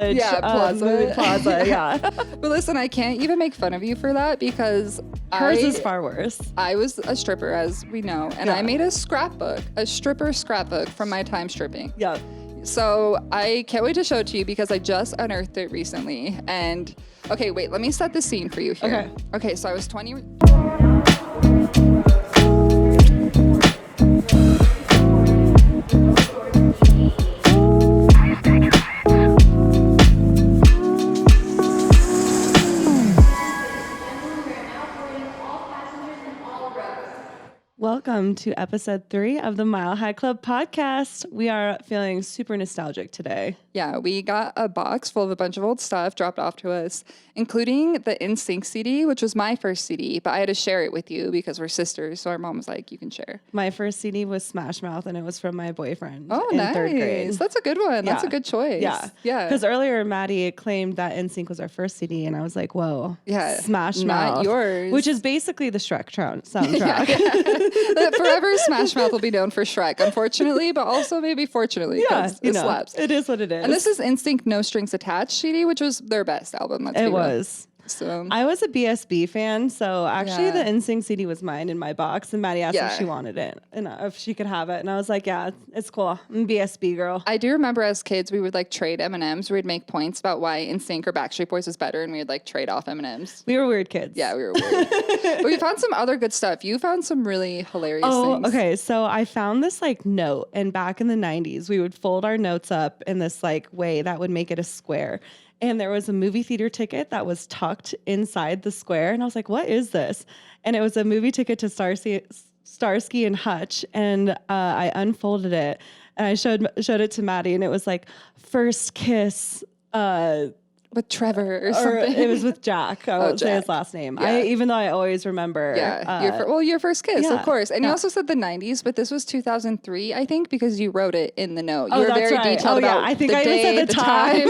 Yeah, Plaza. Movie Plaza, yeah. But listen, I can't even make fun of you for that because Hers is far worse. I was a stripper, as we know, and I made a scrapbook, a stripper scrapbook from my time stripping. Yeah. So I can't wait to show it to you because I just unearthed it recently. And okay, wait, let me set the scene for you here. Okay, so I was 20. Welcome to episode 3 of the Mile High Club podcast. We are feeling super nostalgic today. Yeah, we got a box full of a bunch of old stuff dropped off to us, including the NSYNC CD, which was my first CD, but I had to share it with you because we're sisters. So our mom was like, you can share. My first CD was Smash Mouth, and it was from my boyfriend in nice. 3rd grade. That's a good one. That's a good choice. Yeah. Because earlier Madi claimed that NSYNC was our first CD, and I was like, whoa. Yeah. Smash Mouth. Not yours. Which is basically the Shrek soundtrack. Forever Smash Mouth will be known for Shrek, unfortunately, but also maybe fortunately, because it slaps. It is what it is. And this is NSYNC No Strings Attached CD, which was their best album. It was. So I was a BSB fan, so actually the NSYNC CD was mine in my box, and Maddie asked if she wanted it and if she could have it, and I was like, yeah, it's cool. I'm a BSB girl. I do remember as kids we would like trade M&Ms. We'd make points about why NSYNC or Backstreet Boys was better, and we'd like trade off M&Ms. We were weird kids. Yeah, we were weird. But we found some other good stuff. You found some really hilarious things. Okay. So I found this like note, and back in the 90s, we would fold our notes up in this like way that would make it a square. And there was a movie theater ticket that was tucked inside the square. And I was like, what is this? And it was a movie ticket to Starsky and Hutch. And I unfolded it and I showed it to Maddie, and it was like first kiss. With Trevor or something. It was with Jack. I won't say his last name. Yeah. Even though I always remember. Yeah. Your first kiss, of course. And you also said the 90s, but this was 2003, I think, because you wrote it in the note. You were very detailed about I think the I day, even said the time.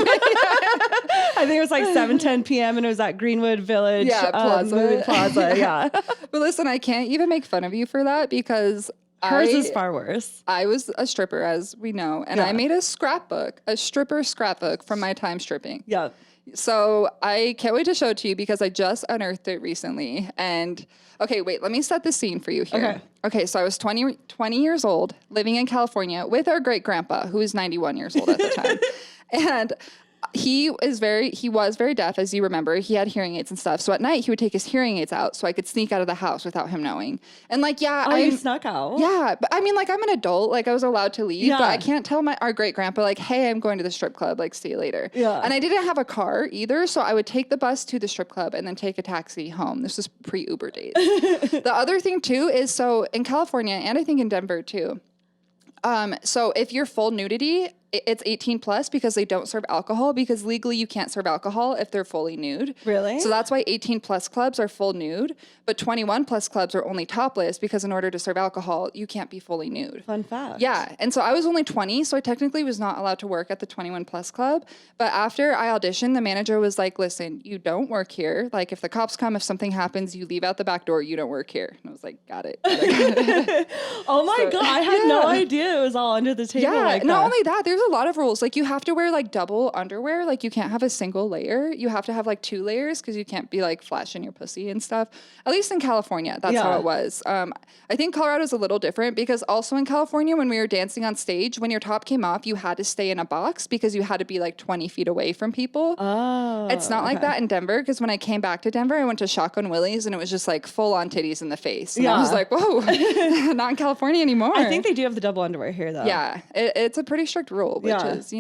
I think it was like 7:10 p.m. and it was at Greenwood Village. Plaza. Movie Plaza, yeah. But listen, I can't even make fun of you for that because hers is far worse. I was a stripper, as we know, and I made a scrapbook, a stripper scrapbook from my time stripping. Yeah. So I can't wait to show it to you because I just unearthed it recently. And okay, wait, let me set the scene for you here. Okay, so I was 20 years old, living in California with our great grandpa, who was 91 years old at the time. And he was very deaf, as you remember. He had hearing aids and stuff. So at night he would take his hearing aids out so I could sneak out of the house without him knowing. And like, you snuck out? Yeah. But I mean, like, I'm an adult, like I was allowed to leave, but I can't tell our great grandpa, like, hey, I'm going to the strip club, like, see you later. Yeah. And I didn't have a car either. So I would take the bus to the strip club and then take a taxi home. This was pre-Uber days. The other thing too is, so in California, and I think in Denver too, so if you're full nudity, it's 18 plus because they don't serve alcohol, because legally you can't serve alcohol if they're fully nude. Really? So that's why 18 plus clubs are full nude, but 21 plus clubs are only topless because in order to serve alcohol, you can't be fully nude. Fun fact. Yeah. And so I was only 20, so I technically was not allowed to work at the 21 plus club. But after I auditioned, the manager was like, listen, you don't work here. Like, if the cops come, if something happens, you leave out the back door, you don't work here. And I was like, got it. Oh my God. I had no idea it was all under the table. Yeah. Like not only that, there's a lot of rules. Like, you have to wear like double underwear. Like, you can't have a single layer. You have to have like 2 layers because you can't be like flashing your pussy and stuff. At least in California, that's how it was. I think Colorado's a little different because also in California, when we were dancing on stage, when your top came off, you had to stay in a box because you had to be like 20 feet away from people. Oh. It's not like that in Denver, because when I came back to Denver, I went to Shotgun Willie's and it was just like full on titties in the face. And I was like, whoa, not in California anymore. I think they do have the double underwear here though. Yeah. It's a pretty strict rule, which is,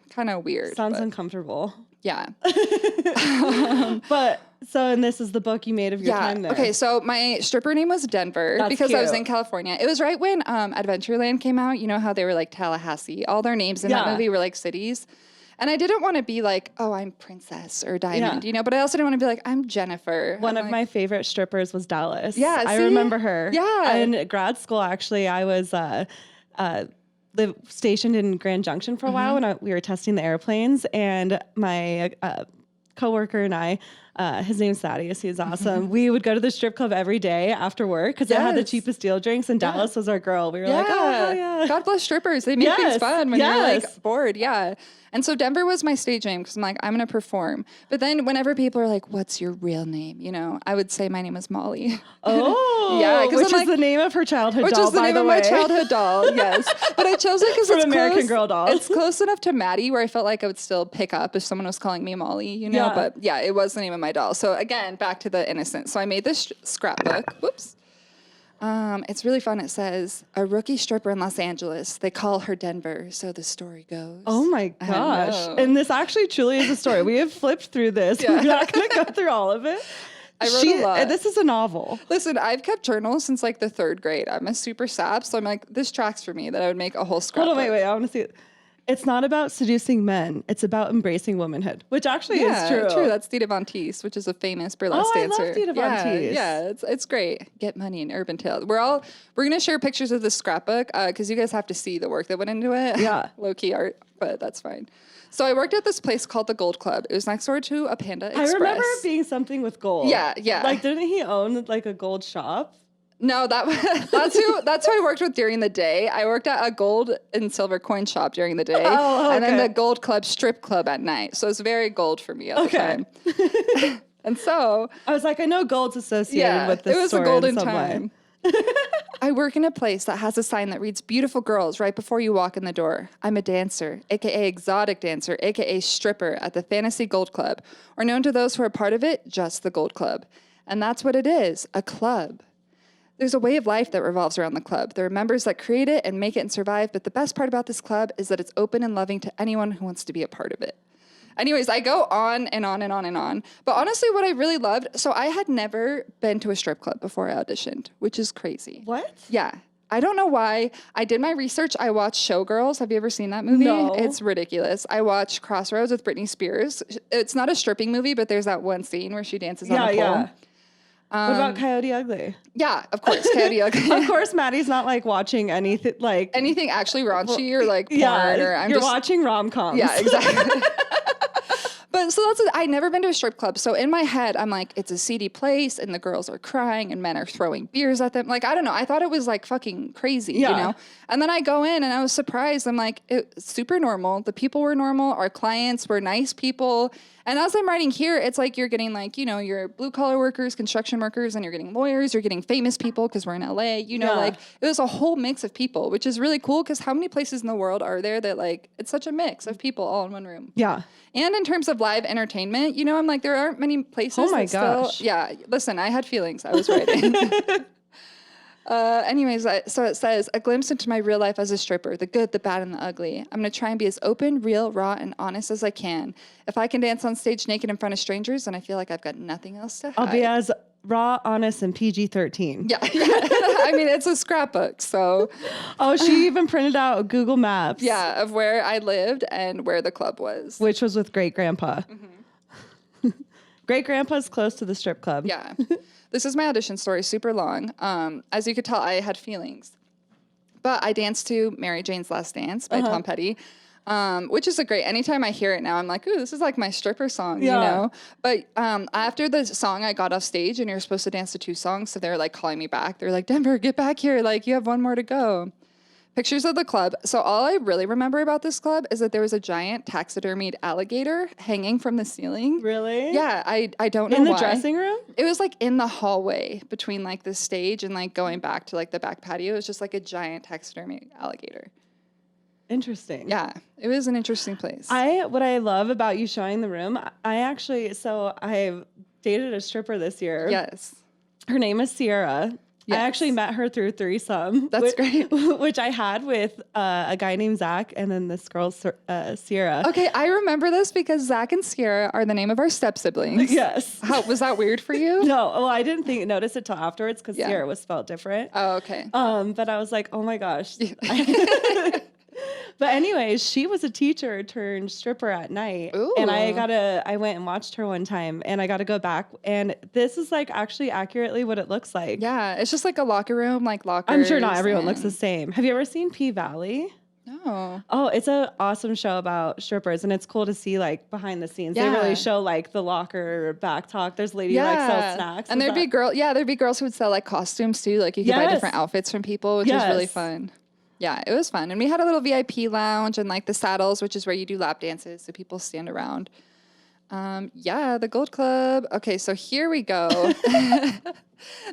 kind of weird. Sounds uncomfortable. Yeah. But so, and this is the book you made of your time there. Okay, so my stripper name was Denver because I was in California. It was right when Adventureland came out. You know how they were like Tallahassee. All their names in that movie were like cities. And I didn't want to be like, oh, I'm Princess or Diamond, but I also didn't want to be like, I'm Jennifer. One of my favorite strippers was Dallas. Yeah, I remember her. Yeah. In grad school, actually, I was stationed in Grand Junction for a while when we were testing the airplanes, and my coworker and I His name's Thaddeus. He's awesome. We would go to the strip club every day after work because it had the cheapest deal drinks, and Dallas was our girl. We were like, oh, yeah. God bless strippers. They make things fun when you're like bored. Yeah. And so Denver was my stage name because I'm like, I'm going to perform. But then whenever people are like, what's your real name? You know, I would say my name is Molly. Oh, yeah. Which is the name of her childhood doll, Which is the name of my childhood doll, yes. But I chose it because it's American Girl doll. It's close enough to Madi where I felt like I would still pick up if someone was calling me Molly, you know? But yeah, it was the name of my doll. So again, back to the innocent. So I made this scrapbook. Whoops. It's really fun. It says, a rookie stripper in Los Angeles. They call her Denver, so the story goes. Oh my gosh. And this actually truly is a story. We have flipped through this. We're not going to go through all of it. I wrote a lot. This is a novel. Listen, I've kept journals since like the 3rd grade. I'm a super sap, so I'm like, this tracks for me that I would make a whole scrapbook. Hold on, wait. I want to see it. It's not about seducing men. It's about embracing womanhood, which actually is true. True. That's Dita Von Teese, which is a famous burlesque dancer. I love Dita Von Teese. Yeah, it's great. Get money in Urban Tales. We're gonna share pictures of this scrapbook because you guys have to see the work that went into it. Yeah, low key art, but that's fine. So I worked at this place called the Gold Club. It was next door to a Panda Express. I remember it being something with gold. Yeah. Like, didn't he own like a gold shop? No, that's who I worked with during the day. I worked at a gold and silver coin shop during the day, and then the Gold Club strip club at night. So it's very gold for me at the time. And so I was like, I know gold's associated with this. It was a golden time. I work in a place that has a sign that reads "Beautiful girls" right before you walk in the door. I'm a dancer, aka exotic dancer, aka stripper at the Fantasy Gold Club, or known to those who are part of it, just the Gold Club. And that's what it is, a club. There's a way of life that revolves around the club. There are members that create it and make it and survive, but the best part about this club is that it's open and loving to anyone who wants to be a part of it. Anyways, I go on and on and on and on. But honestly, what I really loved, so I had never been to a strip club before I auditioned, which is crazy. What? Yeah. I don't know why. I did my research. I watched Showgirls. Have you ever seen that movie? No. It's ridiculous. I watched Crossroads with Britney Spears. It's not a stripping movie, but there's that one scene where she dances on a pole. Yeah. What about Coyote Ugly? Yeah, of course, Coyote Ugly. Of course, Maddie's not like watching anything actually raunchy or like porn or you're watching rom-coms. Yeah, exactly. But so I'd never been to a strip club. So in my head, I'm like, it's a seedy place and the girls are crying and men are throwing beers at them. Like, I don't know. I thought it was like fucking crazy, you know? And then I go in and I was surprised. I'm like, it's super normal. The people were normal. Our clients were nice people. And as I'm writing here, it's like you're getting like, you know, your blue collar workers, construction workers, and you're getting lawyers, you're getting famous people because we're in LA, you know, like it was a whole mix of people, which is really cool because how many places in the world are there that like, it's such a mix of people all in one room. Yeah. And in terms of live entertainment, you know, I'm like, there aren't many places. Oh my gosh. Listen, I had feelings. I was writing. So it says, a glimpse into my real life as a stripper, the good, the bad, and the ugly. I'm going to try and be as open, real, raw, and honest as I can. If I can dance on stage naked in front of strangers, then I feel like I've got nothing else to hide. I'll be as raw, honest, and PG-13. Yeah. I mean, it's a scrapbook, so. Oh, she even printed out Google Maps. Yeah, of where I lived and where the club was. Which was with great-grandpa. Mm-hmm. Great-grandpa's close to the strip club. Yeah. This is my audition story, super long. As you could tell, I had feelings. But I danced to Mary Jane's Last Dance by Tom Petty, which is a great, anytime I hear it now, I'm like, ooh, this is like my stripper song, you know? But after the song, I got off stage and you're supposed to dance to 2 songs. So they're like calling me back. They're like, Denver, get back here. Like, you have 1 more to go. Pictures of the club. So all I really remember about this club is that there was a giant taxidermied alligator hanging from the ceiling. Really? Yeah, I don't know why. In the dressing room? It was like in the hallway between like the stage and like going back to like the back patio. It was just like a giant taxidermied alligator. Interesting. Yeah, it was an interesting place. What I love about you showing the room, I dated a stripper this year. Yes. Her name is Sierra. Yes. I actually met her through threesome. That's great. Which I had with a guy named Zach and then this girl, Sierra. Okay, I remember this because Zach and Sierra are the name of our step siblings. Yes. Was that weird for you? No. Well, I didn't notice it till afterwards because Sierra was spelled different. Oh, okay. But I was like, oh my gosh. But anyways, she was a teacher turned stripper at night. Ooh. And I went and watched her one time and I got to go back. And this is like actually accurately what it looks like. Yeah. It's just like a locker room, like lockers. I'm sure not everyone looks the same. Have you ever seen P-Valley? No. Oh, it's an awesome show about strippers, and it's cool to see like behind the scenes. Yeah. They really show like the locker back talk. There's ladies like sell snacks. And there'd be girls who would sell like costumes too. Like you could buy different outfits from people, which is really fun. Yeah, it was fun. And we had a little VIP lounge and like the saddles, which is where you do lap dances. So people stand around. The Gold Club. Okay, so here we go.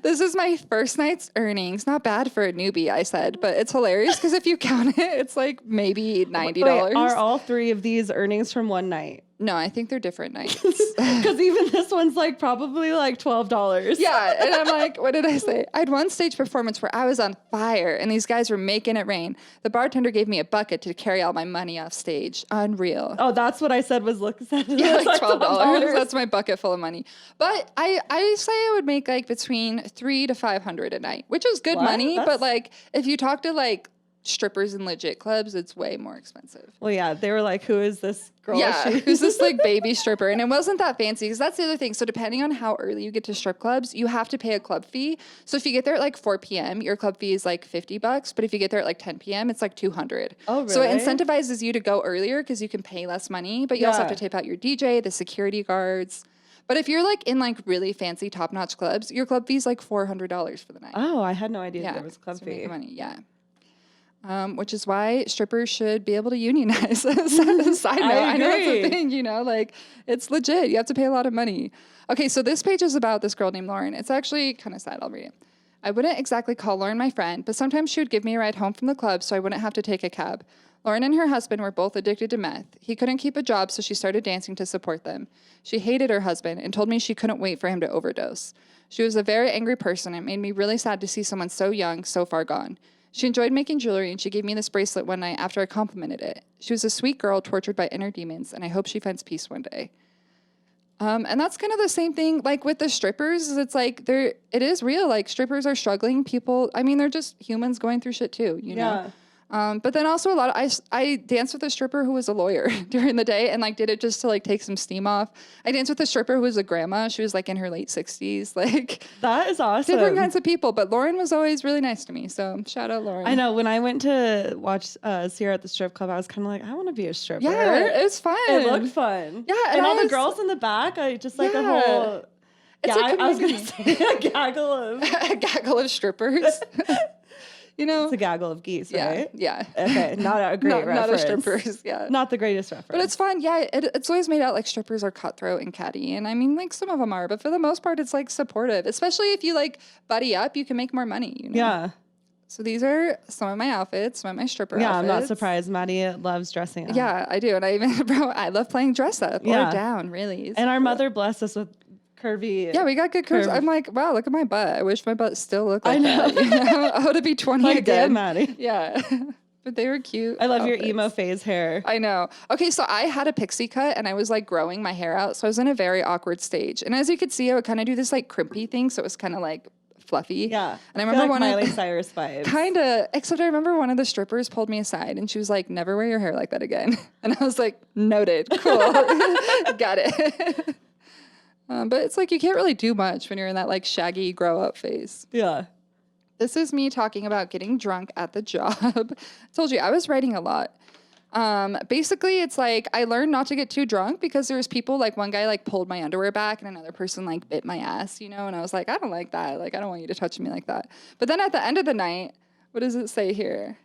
This is my first night's earnings. Not bad for a newbie, I said, but it's hilarious because if you count it, it's like maybe $90. Wait, are all 3 of these earnings from one night? No, I think they're different nights. Because even this one's like probably like $12. Yeah, and I'm like, what did I say? I had one stage performance where I was on fire and these guys were making it rain. The bartender gave me a bucket to carry all my money off stage. Unreal. Oh, that's what I said was like $12. That's my bucket full of money. But I say I would make like between $300 to $500 a night, which is good money. But like if you talk to like strippers in legit clubs, it's way more expensive. Well, yeah, they were like, who is this girl? Yeah, who's this like baby stripper? And it wasn't that fancy because that's the other thing. So depending on how early you get to strip clubs, you have to pay a club fee. So if you get there at like 4 p.m., your club fee is like $50. But if you get there at like 10 p.m., it's like $200. Oh, really? So it incentivizes you to go earlier because you can pay less money, but you also have to tip out your DJ, the security guards. But if you're like in like really fancy top-notch clubs, your club fee is like $400 for the night. Oh, I had no idea there was club fee. Money, yeah. Which is why strippers should be able to unionize. Side note, I know that's a thing, you know, like it's legit. You have to pay a lot of money. Okay, so this page is about this girl named Lauren. It's actually kind of sad. I'll read it. I wouldn't exactly call Lauren my friend, but sometimes she would give me a ride home from the club so I wouldn't have to take a cab. Lauren and her husband were both addicted to meth. He couldn't keep a job, so she started dancing to support them. She hated her husband and told me she couldn't wait for him to overdose. She was a very angry person. It made me really sad to see someone so young, so far gone. She enjoyed making jewelry, and she gave me this bracelet one night after I complimented it. She was a sweet girl tortured by inner demons, and I hope she finds peace one day. And that's kind of the same thing, like with the strippers. It's like it is real. Like strippers are struggling. People, I mean, they're just humans going through shit too, you know? But then also I danced with a stripper who was a lawyer during the day and like did it just to like take some steam off. I danced with a stripper who was a grandma. She was like in her late 60s. Like that is awesome. Different kinds of people. But Lauren was always really nice to me. So shout out Lauren. I know when I went to watch Sierra at the strip club, I was kind of like, I want to be a stripper. Yeah, it was fun. It looked fun. Yeah. And all the girls in the back, I just like a whole... It's like I was going to say a gaggle of... a gaggle of strippers. You know, it's a gaggle of geese, right? Yeah. Okay, not a great reference. Not a strippers, yeah. Not the greatest reference. But it's fun, yeah. It's always made out like strippers are cutthroat and catty. And I mean, like some of them are, but for the most part, it's like supportive. Especially if you like buddy up, you can make more money, you know? Yeah. So these are some of my outfits, some of my stripper outfits. Yeah, I'm not surprised. Madi loves dressing up. Yeah, I do. And I love playing dress up or down, really. And our mother blessed us with curvy. Yeah, we got good curves. I'm like, wow, look at my butt. I wish my butt still looked like that. You know? I would be 20 like again. Maddie. Yeah. But they were cute. I love your emo phase hair. I know. Okay, so I had a pixie cut and I was like growing my hair out. So I was in a very awkward stage. And as you could see, I would kind of do this like crimpy thing. So it was kind of like fluffy. Yeah. And I remember like Miley Cyrus vibes. Kind of, except I remember one of the strippers pulled me aside and she was like, never wear your hair like that again. And I was like, noted. Cool. Got it. But it's like you can't really do much when you're in that like shaggy grow up phase. Yeah. This is me talking about getting drunk at the job. I told you I was writing a lot. Basically, it's like I learned not to get too drunk because there was people like one guy like pulled my underwear back and another person like bit my ass, you know, and I was like, I don't like that. Like, I don't want you to touch me like that. But then at the end of the night, what does it say here?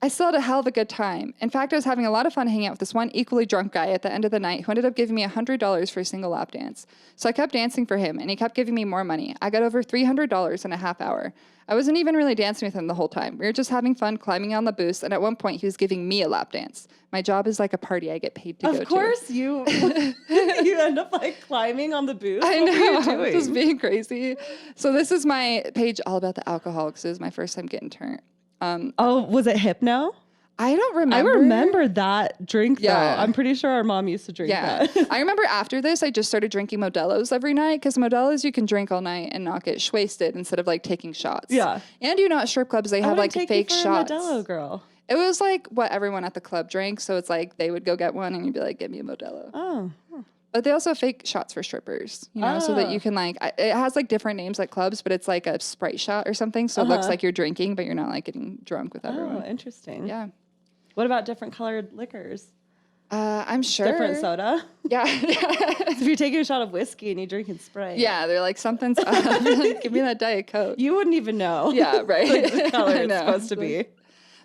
I still had a hell of a good time. In fact, I was having a lot of fun hanging out with this one equally drunk guy at the end of the night who ended up giving me $100 for a single lap dance. So I kept dancing for him, and he kept giving me more money. I got over $300 in a half hour. I wasn't even really dancing with him the whole time. We were just having fun climbing on the booth, and at one point, he was giving me a lap dance. My job is like a party I get paid to go to. Of course, you end up like climbing on the booth. I know, what are you doing? Just being crazy. So this is my page all about the alcohol because it was my first time getting turned. Was it Hypno? I don't remember. I remember that drink, though. Yeah. I'm pretty sure our mom used to drink that. I remember after this, I just started drinking Modelo's every night because Modelo's you can drink all night and not get wasted instead of like taking shots. Yeah. And you know at strip clubs, they have like fake shots. A Modelo girl. It was like what everyone at the club drank. So it's like they would go get one and you'd be like, give me a Modelo. Oh. But they also have fake shots for strippers, you know, so that you can like, it has like different names at clubs, but it's like a Sprite shot or something. So it looks like you're drinking, but you're not like getting drunk with everyone. Oh, interesting. Yeah. What about different colored liquors? I'm sure. Different soda? Yeah. If you're taking a shot of whiskey and you're drinking Sprite. Yeah, they're like, something's up. Give me that Diet Coke. You wouldn't even know. Yeah, right. Like the color it's supposed to be.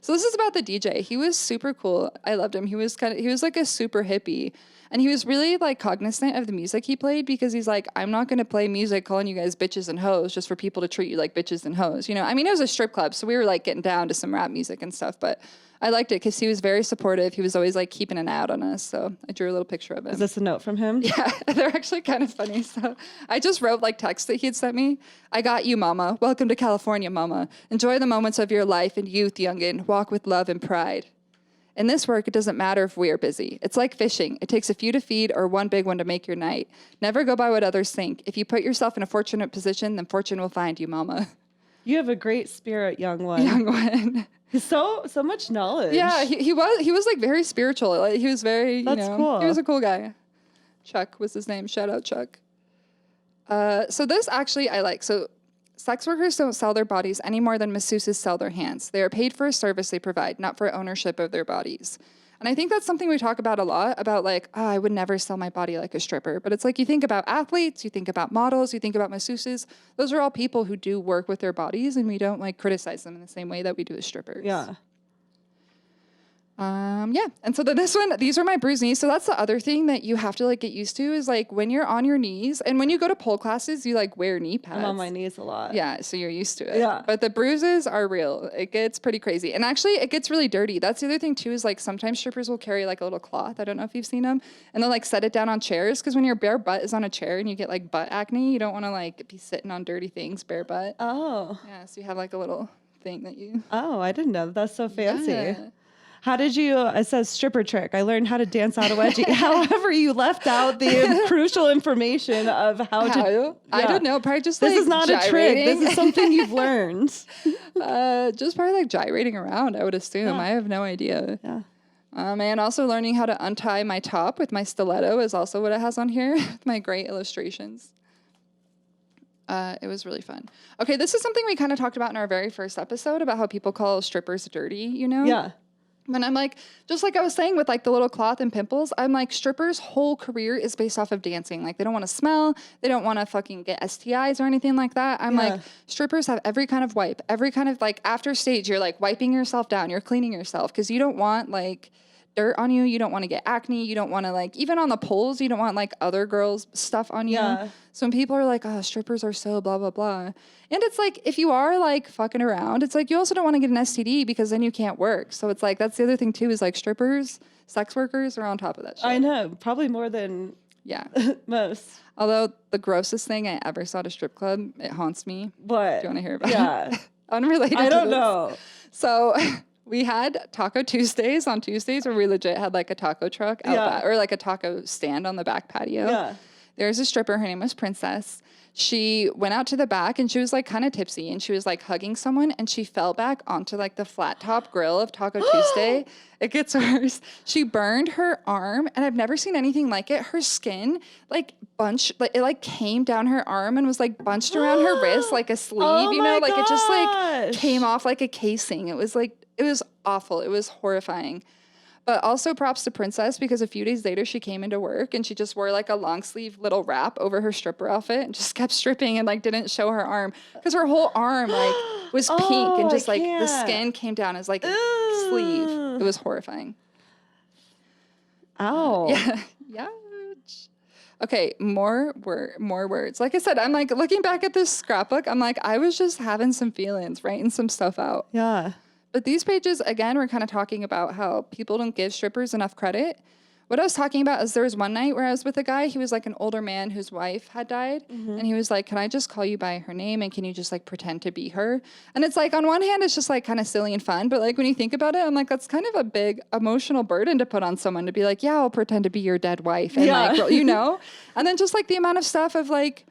So this is about the DJ. He was super cool. I loved him. He was like a super hippie. And he was really like cognizant of the music he played because he's like, I'm not going to play music calling you guys bitches and hoes just for people to treat you like bitches and hoes. You know, I mean, it was a strip club, so we were like getting down to some rap music and stuff, but I liked it because he was very supportive. He was always like keeping an eye out on us. So I drew a little picture of him. Is this a note from him? Yeah, they're actually kind of funny. So I just wrote like text that he had sent me. I got you, mama. Welcome to California, mama. Enjoy the moments of your life and youth, youngin'. Walk with love and pride. In this work, it doesn't matter if we are busy. It's like fishing. It takes a few to feed or one big one to make your night. Never go by what others think. If you put yourself in a fortunate position, then fortune will find you, mama. You have a great spirit, young one. Young one. So much knowledge. Yeah, he was like very spiritual. Like he was very, That's cool. He was a cool guy. Chuck was his name. Shout out Chuck. So this actually I like. So sex workers don't sell their bodies any more than masseuses sell their hands. They are paid for a service they provide, not for ownership of their bodies. And I think that's something we talk about a lot, about like, oh, I would never sell my body like a stripper. But it's like you think about athletes, you think about models, you think about masseuses. Those are all people who do work with their bodies, and we don't like criticize them in the same way that we do as strippers. Yeah. Yeah. And so this one, these are my bruised knees. So that's the other thing that you have to like get used to is like when you're on your knees and when you go to pole classes, you like wear knee pads. I'm on my knees a lot. Yeah. So you're used to it. Yeah. But the bruises are real. It gets pretty crazy. And actually it gets really dirty. That's the other thing too, is like sometimes strippers will carry like a little cloth. I don't know if you've seen them, and they'll like set it down on chairs. Cause when your bare butt is on a chair and you get like butt acne, you don't want to like be sitting on dirty things, bare butt. Oh. Yeah. So you have like a little thing that you. Oh, I didn't know. That's so fancy. Yeah. How did you, it says stripper trick. I learned how to dance out a wedgie. However, you left out the crucial information of how to. Yeah. I don't know. Probably just this like is not gyrating. a trick. This is something you've learned. Just probably like gyrating around, I would assume. Yeah. I have no idea. Yeah. And also learning how to untie my top with my stiletto is also what it has on here with my great illustrations. It was really fun. Okay, this is something we kind of talked about in our very first episode about how people call strippers dirty, you know? Yeah. And I'm like, just like I was saying with like the little cloth and pimples, I'm like, strippers' whole career is based off of dancing. Like they don't want to smell. They don't want to fucking get STIs or anything like that. I'm like, strippers have every kind of wipe, every kind of like after stage, you're like wiping yourself down. You're cleaning yourself because you don't want like dirt on you. You don't want to get acne. You don't want to like, even on the poles, you don't want like other girls' stuff on you. Yeah. So when people are like, oh, strippers are so blah, blah, blah. And it's like, if you are like fucking around, it's like, you also don't want to get an STD because then you can't work. So it's like, that's the other thing too, is like strippers, sex workers are on top of that shit. I know. Probably more than most. Although the grossest thing I ever saw at a strip club, it haunts me. What? Do you want to hear about it? Yeah. Unrelated I don't to this. know. So we had Taco Tuesdays on Tuesdays where we legit had like a taco truck out back, or like a taco stand on the back patio. Yeah. There's a stripper. Her name was Princess. She went out to the back and she was like kind of tipsy and she was like hugging someone and she fell back onto like the flat top grill of Taco Tuesday. It gets worse. She burned her arm and I've never seen anything like it. Her skin like bunched, like it like came down her arm and was like bunched around her wrist like a sleeve, Oh you know, my like it just like gosh. came off like a casing. It was like, it was awful. It was horrifying. But also props to Princess because a few days later she came into work and she just wore like a long sleeve little wrap over her stripper outfit and just kept stripping and like didn't show her arm because her whole arm like was pink and just like the skin came down as like a sleeve. It was horrifying. Ow. Yeah. Okay, more words. Like I said, I'm like looking back at this scrapbook, I'm like, I was just having some feelings, writing some stuff out. Yeah. But these pages, again, we're kind of talking about how people don't give strippers enough credit. What I was talking about is there was one night where I was with a guy. He was like an older man whose wife had died. Mm-hmm. And he was like, can I just call you by her name? And can you just like pretend to be her? And it's like, on one hand, it's just like kind of silly and fun. But like when you think about it, I'm like, that's kind of a big emotional burden to put on someone to be like, yeah, I'll pretend to be your dead wife. And like, you know? And then just like the amount of stuff of like,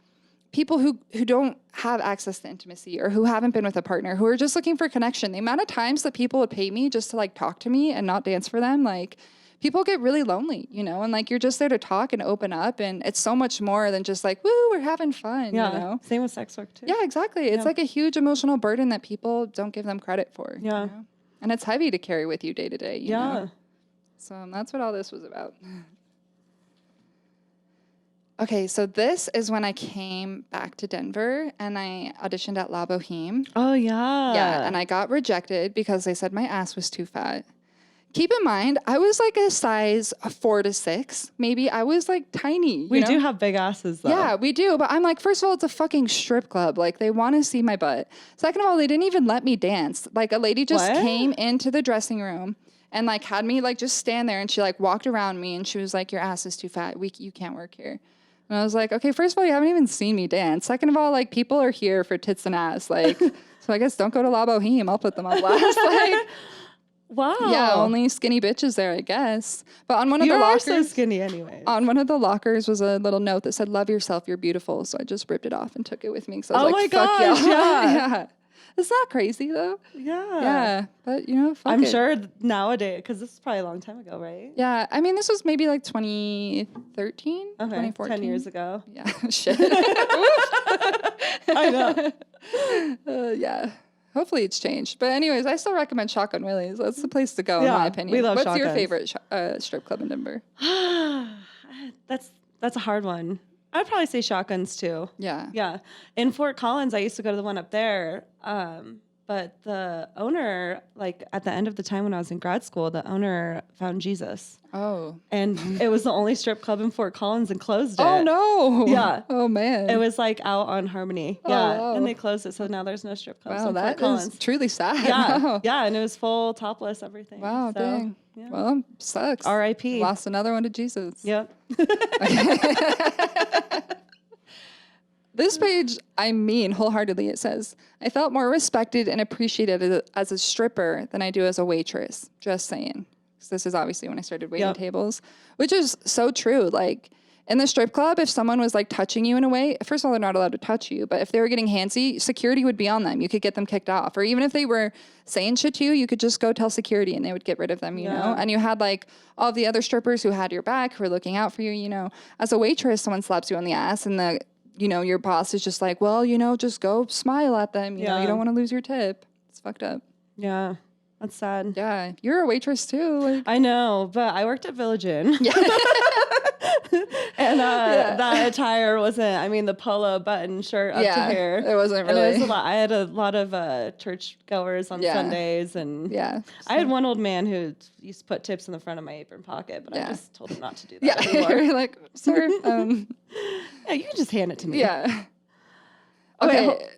people who don't have access to intimacy or who haven't been with a partner, who are just looking for connection. The amount of times that people would pay me just to like talk to me and not dance for them, like people get really lonely, you know, and like you're just there to talk and open up. And it's so much more than just like, woo, we're having fun, you know? Same with sex work too. Yeah, exactly. It's like a huge emotional burden that people don't give them credit for. Yeah. You know? And it's heavy to carry with you day to day, you know? Yeah. So that's what all this was about. Okay, so this is when I came back to Denver and I auditioned at La Boheme. Oh, yeah. Yeah, and I got rejected because they said my ass was too fat. Keep in mind, I was like a size 4 to 6. Maybe I was like tiny. We do have big asses, though. Yeah, we do. But I'm like, first of all, it's a fucking strip club. Like, they want to see my butt. Second of all, they didn't even let me dance. Like, a lady just came into the dressing room and like had me like just stand there, and she like walked around me and she was like, your ass is too fat. You can't work here. And I was like, okay, first of all, you haven't even seen me dance. Second of all, like, people are here for tits and ass. Like, so I guess don't go to La Boheme. I'll put them on blast. Like, wow. Yeah, only skinny bitches there, I guess. But on one of the lockers, so skinny anyway. On one of the lockers was a little note that said, love yourself, you're beautiful. So I just ripped it off and took it with me. So I was like, fuck gosh, y'all. yeah. Yeah. It's not crazy, though. Yeah. Yeah. But, you know, fuck I'm it. sure nowadays, because this is probably a long time ago, right? Yeah. I mean, this was maybe like 2013, Okay, 2014. 10 years ago. Yeah. Shit. I know. Yeah. Hopefully it's changed. But anyways, I still recommend Shotgun Willie's. That's the place to go, in my opinion. We love What's your shotguns. favorite strip club in Denver? That's a hard one. I'd probably say shotguns too. Yeah. Yeah. In Fort Collins, I used to go to the one up there. But the owner, like at the end of the time when I was in grad school, the owner found Jesus. Oh. And it was the only strip club in Fort Collins and closed it. Oh, no. Yeah. Oh, man. It was like out on Harmony. Oh, yeah. wow. And they closed it. So now there's no strip clubs Wow, in Fort that Collins. is truly sad. Yeah. Wow. Yeah. And it was full topless, everything. Wow, so, dang. Yeah. Well, sucks. R.I.P. Lost another one to Jesus. Yep. This page, I mean wholeheartedly, it says, I felt more respected and appreciated as a stripper than I do as a waitress. Just saying. 'Cause this is obviously when I started waiting tables, which is so true. Like in the strip club, if someone was like touching you in a way, first of all, they're not allowed to touch you, but if they were getting handsy, security would be on them. You could get them kicked off. Or even if they were saying shit to you, you could just go tell security and they would get rid of them, you know? And you had like all the other strippers who had your back, who were looking out for you, you know? As a waitress, someone slaps you on the ass and you know, your boss is just like, well, you know, just go smile at them. You know, you don't want to lose your tip. It's fucked up. Yeah. That's sad. Yeah. You're a waitress too. Like. I know, but I worked at Village Inn. Yeah. And that attire wasn't, I mean, the polo button shirt up to here. It wasn't really. And it was a lot. I had a lot of church goers on Sundays. And I had one old man who used to put tips in the front of my apron pocket, but I just told him not to do that anymore. You're like, sir. Yeah, you can just hand it to me. Yeah. Okay.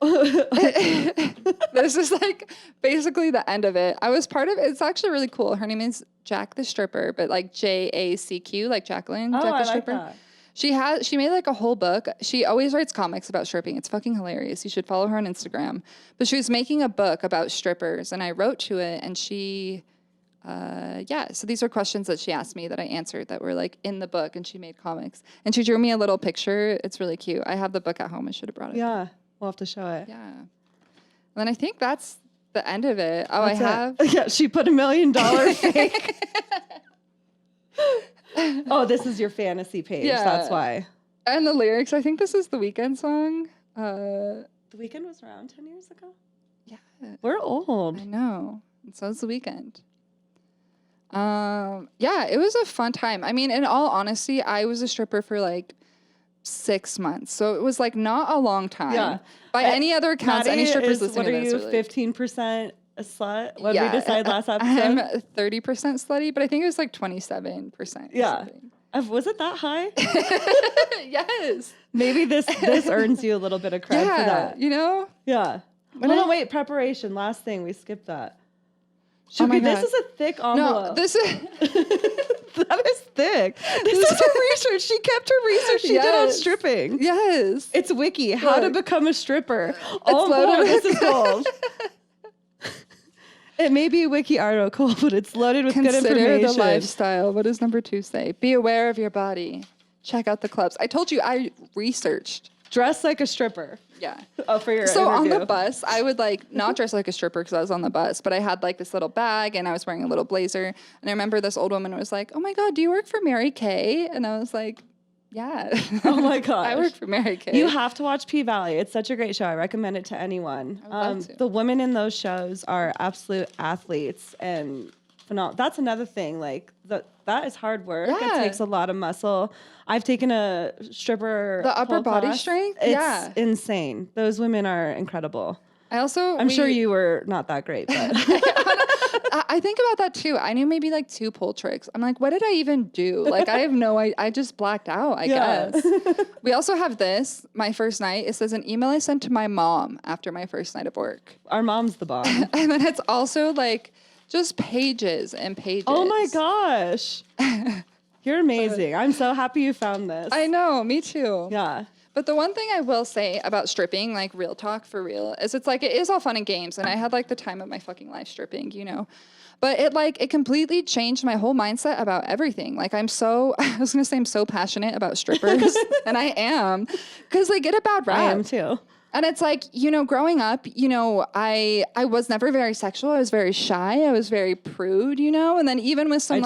This is like basically the end of it. I was part of it. It's actually really cool. Her name is Jack the Stripper, but like JACQ, like Jacqueline. Oh, Jack the I Stripper. like that. She made like a whole book. She always writes comics about stripping. It's fucking hilarious. You should follow her on Instagram. But she was making a book about strippers, and I wrote to it, and she, so these are questions that she asked me that I answered that were like in the book, and she made comics. And she drew me a little picture. It's really cute. I have the book at home. I should have brought it. Yeah, we'll have to show it. Yeah. And then I think that's the end of it. Oh, I have. Yeah, she put $1 million fake. Oh, this is your fantasy page. Yeah. That's why. And the lyrics, I think this is the Weeknd song. The Weeknd was around 10 years ago? Yeah. We're old. I know. And so is the Weeknd. Yeah, it was a fun time. I mean, in all honesty, I was a stripper for like 6 months. So it was like not a long time. Yeah. By any other accounts, any strippers listening to this. What are you, 15% a slut? What did we decide last episode? I'm 30% slutty, but I think it was like 27%. Yeah. Was it that high? Yes. Maybe this earns you a little bit of credit for that. You know? Yeah. Wait, preparation. Last thing. We skipped that. This is a thick envelope. No, this is... That is thick. This is her research. She kept her research she did on stripping. Yes. It's Wiki. How to become a stripper. This is gold. It may be a Wiki article, but it's loaded with good information. Consider the lifestyle. What does number 2 say? Be aware of your body. Check out the clubs. I told you I researched. Dress like a stripper. Yeah. Oh, for your So interview. on the bus, I would like not dress like a stripper because I was on the bus, but I had like this little bag and I was wearing a little blazer. And I remember this old woman was like, "Oh my God, do you work for Mary Kay?" And I was like, Yeah. Oh my gosh. I work for Mary Kay. You have to watch P-Valley. It's such a great show. I recommend it to anyone. I would love to. The women in those shows are absolute athletes and phenomenal. That's another thing. Like that is hard work. Yeah. It takes a lot of muscle. I've taken a stripper. The upper pole body class. strength? It's insane. Those women are incredible. I'm sure you were not that great, but I think about that too. I knew maybe like 2 pull tricks. I'm like, what did I even do? Like, I have no idea. I just blacked out, I guess. We also have this, my first night. It says an email I sent to my mom after my first night of work. Our mom's the bomb. And then it's also like just pages and pages. Oh my gosh. You're amazing. I'm so happy you found this. I know, me too. Yeah. But the one thing I will say about stripping, like real talk for real, is it's like it is all fun and games. And I had like the time of my fucking life stripping, you know. But it completely changed my whole mindset about everything. Like I was going to say I'm so passionate about strippers. And I am. Because they get a bad rap. I am too. And it's like, you know, growing up, you know, I was never very sexual. I was very shy. I was very prude, you know. And then even with some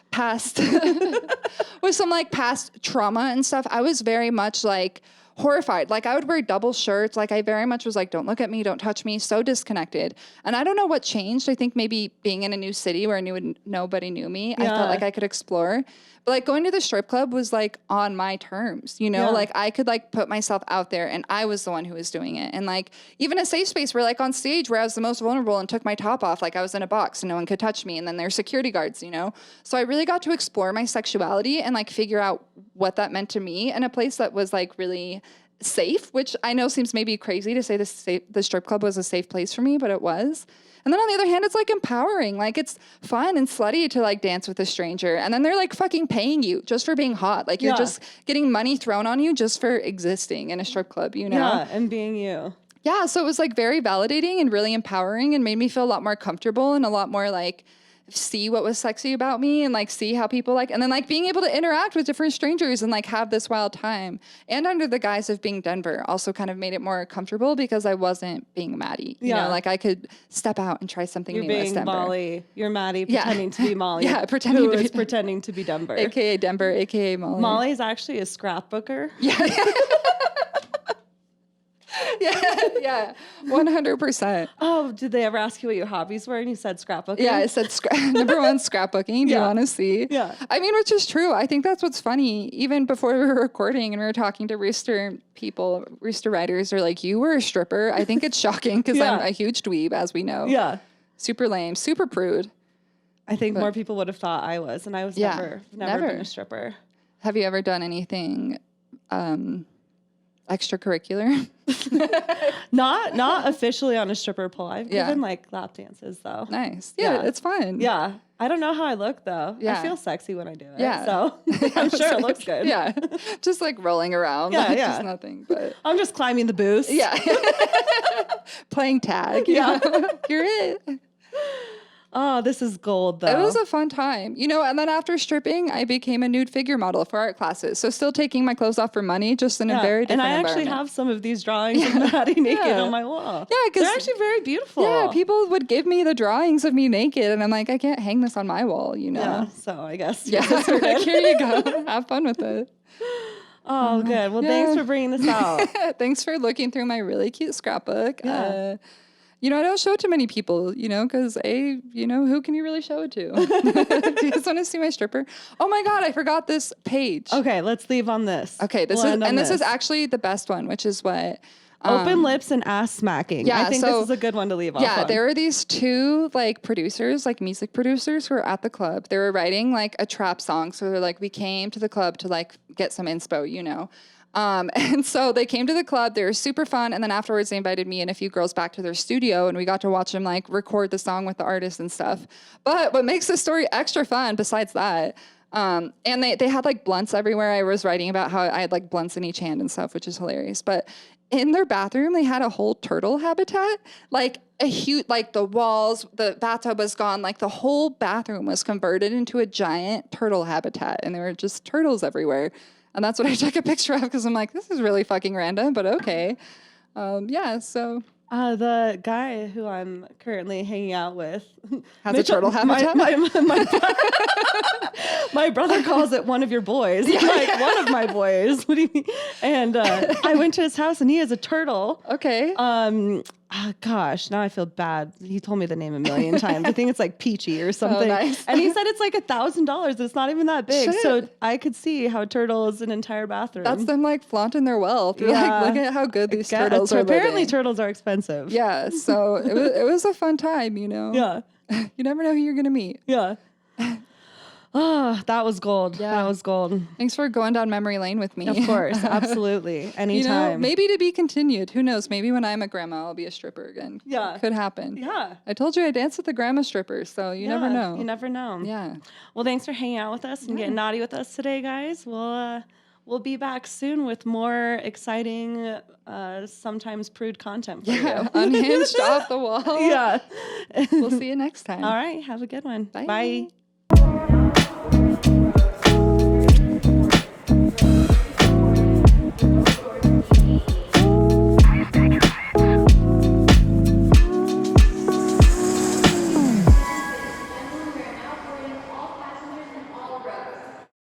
past trauma and stuff, I was very much like horrified. Like I would wear double shirts. Like I very much was like, don't look at me, don't touch me. So disconnected. And I don't know what changed. I think maybe being in a new city where nobody knew me, I felt like I could explore. But like going to the strip club was like on my terms, you know, like I could like put myself out there and I was the one who was doing it. And like even a safe space where like on stage where I was the most vulnerable and took my top off, like I was in a box and no one could touch me. And then there's security guards, you know? So I really got to explore my sexuality and like figure out what that meant to me in a place that was like really safe, which I know seems maybe crazy to say the strip club was a safe place for me, but it was. And then on the other hand, it's like empowering. Like it's fun and slutty to like dance with a stranger. And then they're like fucking paying you just for being hot. Like you're just getting money thrown on you just for existing in a strip club, you know? Yeah, and being you. Yeah, so it was like very validating and really empowering and made me feel a lot more comfortable and a lot more like see what was sexy about me and like see how people like, and then like being able to interact with different strangers and like have this wild time. And under the guise of being Denver also kind of made it more comfortable because I wasn't being Madi. You know, like I could step out and try something new as Denver. Molly. You're Madi pretending to be Molly. Pretending to be Denver. AKA Denver, AKA Molly. Molly's actually a scrapbooker. Yeah. Yeah, 100%. Oh, did they ever ask you what your hobbies were? And you said scrapbooking? Yeah, I said number 1, scrapbooking. Do you want to see? Yeah. I mean, which is true. I think that's what's funny. Even before we were recording and we were talking to Rooster writers are like, you were a stripper. I think it's shocking because I'm a huge dweeb, as we know. Yeah. Super lame, super prude. I think more people would have thought I was, and I was never been a stripper. Have you ever done anything extracurricular? Not officially on a stripper pole. I've given like lap dances though. Nice. Yeah, it's fun. Yeah. I don't know how I look though. Yeah. I feel sexy when I do it. Yeah. So I'm sure it looks good. Yeah. Just like rolling around. Yeah, like, just nothing. But I'm just climbing the booth. Yeah. Playing tag. Yeah. You're it. Oh, this is gold, though. It was a fun time. You know, and then after stripping, I became a nude figure model for art classes. So still taking my clothes off for money, just in a very different environment. And I actually have some of these drawings of Madi naked on my wall. Yeah, because they're actually very beautiful. Yeah, people would give me the drawings of me naked, and I'm like, I can't hang this on my wall, you know? Yeah, so I guess. Yeah, here you go. Have fun with it. Oh, good. Well, thanks for bringing this out. Thanks for looking through my really cute scrapbook. Yeah. You know, I don't show it to many people, you know, because who can you really show it to? Do you just want to see my stripper? Oh my God, I forgot this page. Okay, let's leave on this. Okay, this is actually the best one, which is what open lips and ass smacking. Yeah, I think this is a good one to leave off. Yeah, there were these 2 like producers, like music producers, who were at the club. They were writing like a trap song, so they're like, we came to the club to like get some inspo, you know. And so they came to the club, they were super fun. And then afterwards they invited me and a few girls back to their studio and we got to watch them like record the song with the artist and stuff. But what makes this story extra fun besides that, and they had like blunts everywhere. I was writing about how I had like blunts in each hand and stuff, which is hilarious. But in their bathroom, they had a whole turtle habitat, like a huge, like the walls, the bathtub was gone. Like the whole bathroom was converted into a giant turtle habitat and there were just turtles everywhere. And that's what I took a picture of because I'm like, this is really fucking random, but okay. So The guy who I'm currently hanging out with Has a turtle habitat? My brother calls it one of your boys. Yeah, like, one of my boys. What do you mean? And I went to his house and he has a turtle. Okay. Gosh, now I feel bad. He told me the name a million times. I think it's like Peachy or something. Oh, nice. And he said it's like $1,000. It's not even that big. Shit. So I could see how a turtle is an entire bathroom. That's them like flaunting their wealth. You're like, look at how good these turtles are apparently living. turtles are expensive. Yeah. So it was a fun time, you know? Yeah. You never know who you're going to meet. Yeah. Oh, that was gold. Yeah. That was gold. Thanks for going down memory lane with me. Of course. Absolutely. Anytime. You know, maybe to be continued. Who knows? Maybe when I'm a grandma, I'll be a stripper again. Yeah. Could happen. Yeah. I told you I danced with the grandma strippers, so you never know. You never know. Yeah. Well, thanks for hanging out with us and getting naughty with us today, guys. We'll be back soon with more exciting, sometimes prude content for you. Unhinged off the wall. Yeah. We'll see you next time. All right. Have a good one. Bye. Bye.